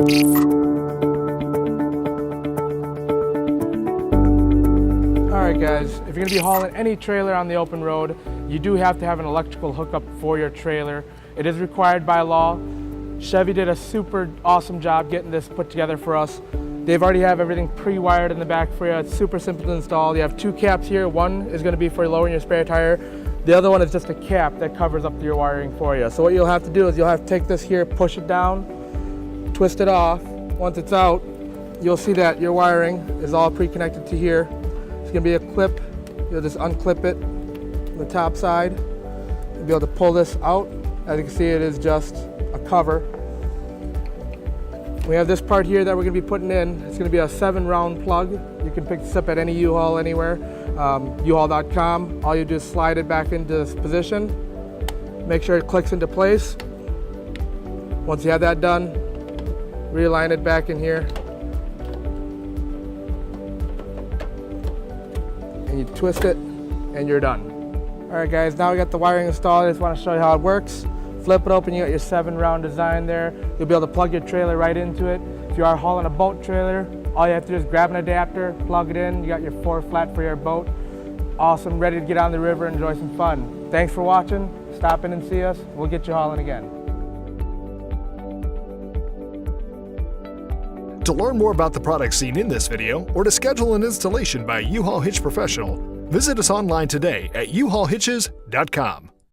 Alright guys, if you're going to be hauling any trailer on the open road, you do have to have an electrical hookup for your trailer. It is required by law. Chevy did a super awesome job getting this put together for us. They've already have everything pre-wired in the back for you. It's super simple to install. You have two caps here. One is going to be for lowering your spare tire. The other one is just a cap that covers up your wiring for you. So what you'll have to do is you'll have to take this here, push it down, twist it off. Once it's out, you'll see that your wiring is all pre-connected to here. It's going to be a clip. You'll just unclip it on the top side. You'll be able to pull this out. As you can see, it is just a cover. We have this part here that we're going to be putting in. It's going to be a 7-round plug. You can pick this up at any U-Haul anywhere, uhaul.com. All you do is slide it back into this position. Make sure it clicks into place. Once you have that done, realign it back in here. And you twist it and you're done. All right guys, now we got the wiring installed. I just want to show you how it works. Flip it open, you got your 7-round design there. You'll be able to plug your trailer right into it. If you are hauling a boat trailer, all you have to do is grab an adapter, plug it in. You got your 4-flat for your boat. Awesome, ready to get on the river and enjoy some fun. Thanks for watching. Stop in and see us. We'll get you hauling again. To learn more about the products seen in this video or to schedule an installation by U-Haul Hitch Professional, visit us online today at uhaulhitches.com.